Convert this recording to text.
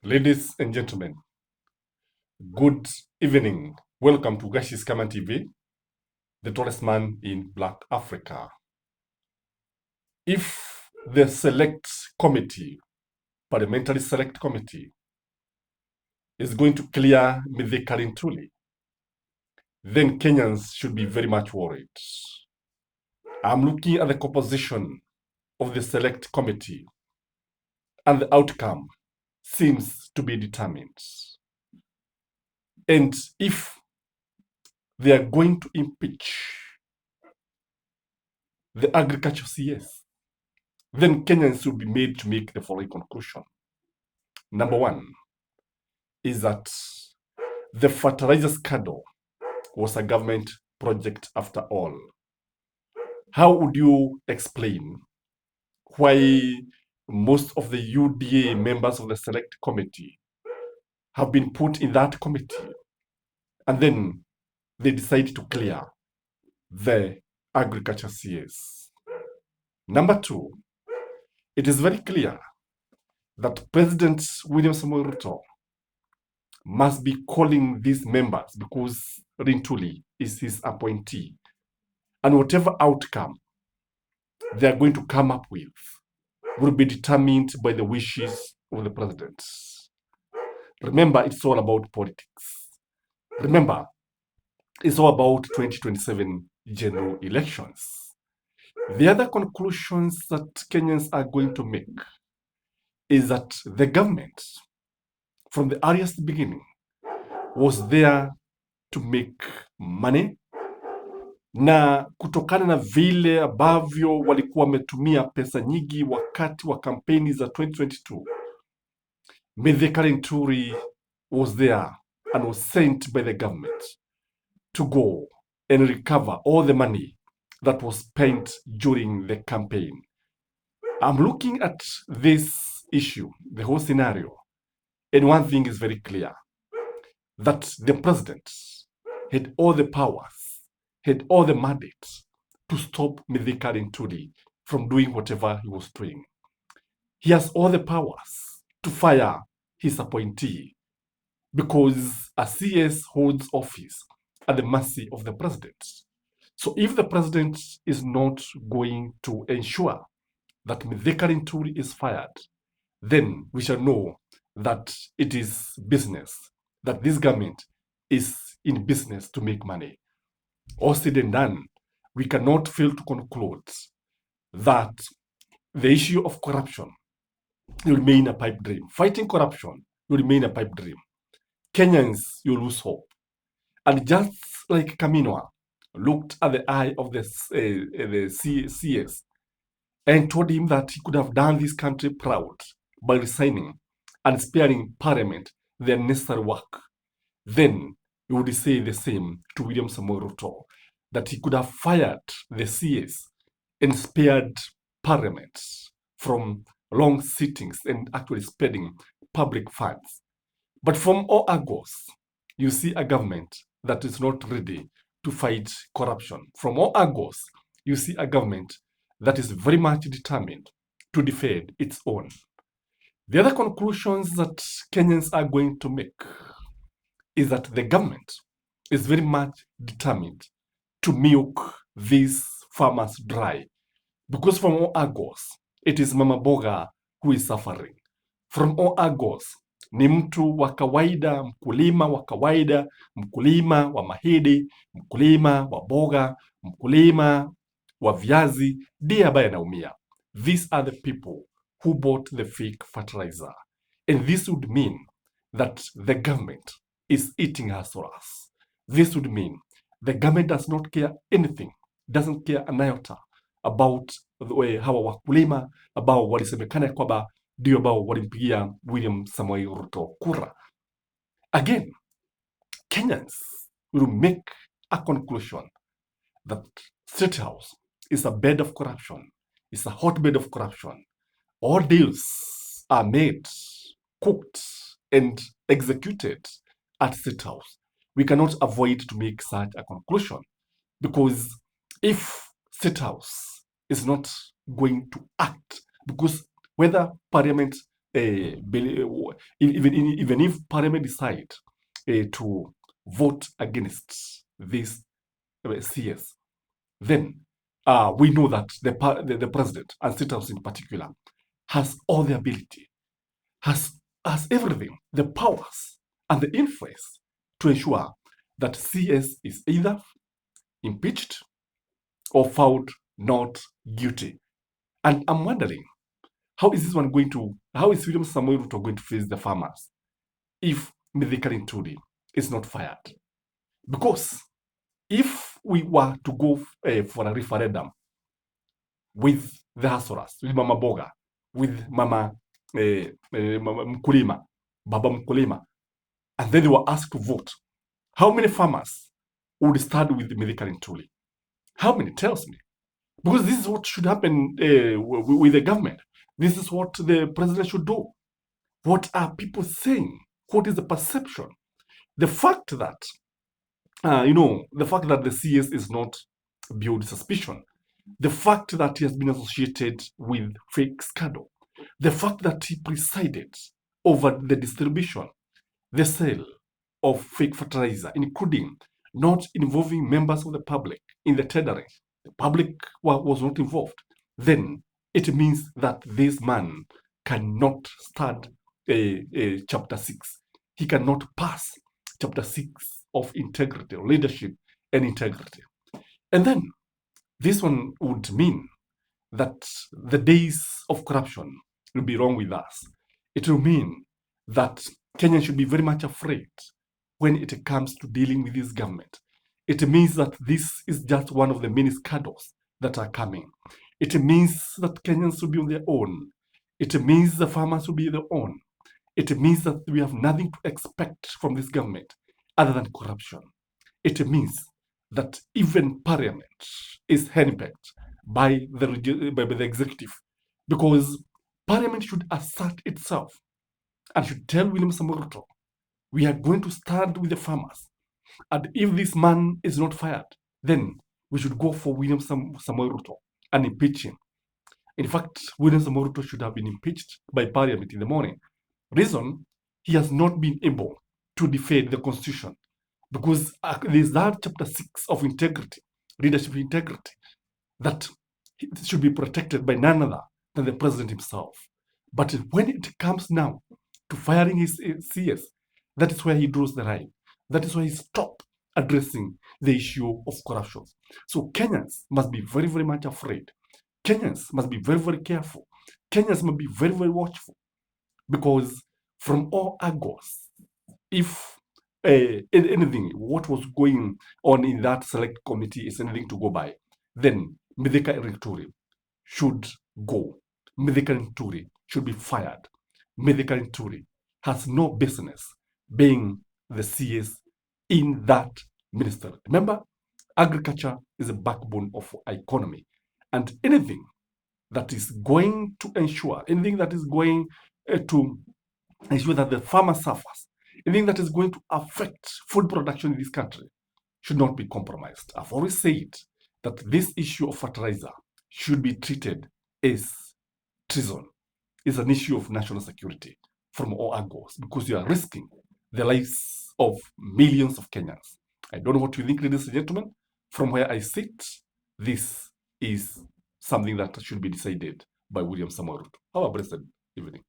Ladies and gentlemen, good evening. Welcome to Gashi's Kaman TV, the tallest man in Black Africa. If the select committee, parliamentary select committee, is going to clear Mithika Linturi, then Kenyans should be very much worried. I'm looking at the composition of the select committee, and the outcome seems to be determined. And if they are going to impeach the agriculture CS, then Kenyans will be made to make the following conclusion. Number one is that the fertilizer scandal was a government project after all. How would you explain why most of the UDA members of the select committee have been put in that committee and then they decide to clear the agriculture CS? Number two, it is very clear that President William Samoei Ruto must be calling these members because Linturi is his appointee. And whatever outcome they are going to come up with will be determined by the wishes of the president. Remember, it's all about politics. Remember, it's all about 2027 general elections. The other conclusions that Kenyans are going to make is that the government, from the earliest beginning, was there to make money, na kutokana na vile ambavyo walikuwa wametumia pesa nyingi wakati wa kampeni za 2022, Mithika Linturi was there and was sent by the government to go and recover all the money that was spent during the campaign. I'm looking at this issue, the whole scenario, and one thing is very clear, that the president had all the powers, had all the mandate to stop Mithika Linturi from doing whatever he was doing. He has all the powers to fire his appointee because a CS holds office at the mercy of the president. So if the president is not going to ensure that Mithika Linturi is fired, then we shall know that it is business, that this government is in business to make money. All said and done, we cannot fail to conclude that the issue of corruption will remain a pipe dream. Fighting corruption will remain a pipe dream. Kenyans, you lose hope. And just like Kaminwa looked at the eye of the CS and told him that he could have done this country proud by resigning and sparing Parliament the necessary work, then you would say the same to William Samoei Ruto, that he could have fired the CS and spared Parliament from long sittings and actually spending public funds. But from all angles, you see a government that is not ready to fight corruption. From all angles, you see a government that is very much determined to defend its own. The other conclusions that Kenyans are going to make is that the government is very much determined to milk these farmers dry, because from all angles, it is mama mboga who is suffering. From all angles, ni mtu wa kawaida, mkulima wa kawaida, mkulima wa mahindi, mkulima wa mboga, mkulima wa viazi, ndiye ambaye anaumia. These are the people who bought the fake fertilizer. And this would mean that the government is eating Huslers. This would mean the government does not care anything, doesn't care an iota about hawa wakulima ambao walisemekana kwamba ndio ambao walimpigia William Samoei Ruto kura. Again, Kenyans will make a conclusion that State House is a bed of corruption, is a hotbed of corruption. All deals are made, cooked, and executed at State House. We cannot avoid to make such a conclusion, because if State House is not going to act, because whether Parliament even if Parliament decide to vote against this CS, then we know that the president and State House in particular has all the ability, has everything, the powers and the influence to ensure that CS is either impeached or found not guilty. And I'm wondering, how is William Samuel Ruto going to face the farmers if Mithika Linturi is not fired? Because if we were to go for a referendum with the Huslers, with Mama Boga, with Mama Mkulima, Baba Mkulima, and then they were asked to vote, how many farmers would stand with Mithika Linturi? How many? Tells me. Because this is what should happen with the government. This is what the president should do. What are people saying? What is the perception? The fact that, the fact that the CS is not beyond suspicion, the fact that he has been associated with fake scandal, the fact that he presided over the distribution, the sale of fake fertilizer, including not involving members of the public in the tendering, the public was not involved, then it means that this man cannot stand chapter 6. He cannot pass chapter 6 of integrity, leadership and integrity. And then this one would mean that the days of corruption will be wrong with us. It will mean that Kenyans should be very much afraid when it comes to dealing with this government. It means that this is just one of the many scandals that are coming. It means that Kenyans will be on their own. It means the farmers will be their own. It means that we have nothing to expect from this government other than corruption. It means that even Parliament is henpecked by the executive, because Parliament should assert itself and should tell William Samoei Ruto, we are going to stand with the farmers. And if this man is not fired, then we should go for William Samoei Ruto and impeach him. In fact, William Samoei Ruto should have been impeached by Parliament in the morning. Reason, he has not been able to defend the Constitution, because there's that chapter 6 of integrity, leadership integrity, that should be protected by none other than the president himself. But when it comes now to firing his CS, that is where he draws the line. That is why he stopped addressing the issue of corruption. So Kenyans must be very, very much afraid. Kenyans must be very, very careful. Kenyans must be very, very watchful, because from all angles, if anything, what was going on in that select committee is anything to go by, then Mithika Linturi should go. Mithika Linturi should be fired. Mithika Linturi has no business being the CS in that ministry. Remember, agriculture is the backbone of our economy, and anything that is going to ensure, anything that is going to ensure that the farmer suffers, anything that is going to affect food production in this country should not be compromised. I've always said that this issue of fertilizer should be treated as treason. It's an issue of national security from all angles, because you are risking the lives of millions of Kenyans. I don't know what you think, ladies and gentlemen. From where I sit, this is something that should be decided by William Samoei Ruto. Have a blessed evening.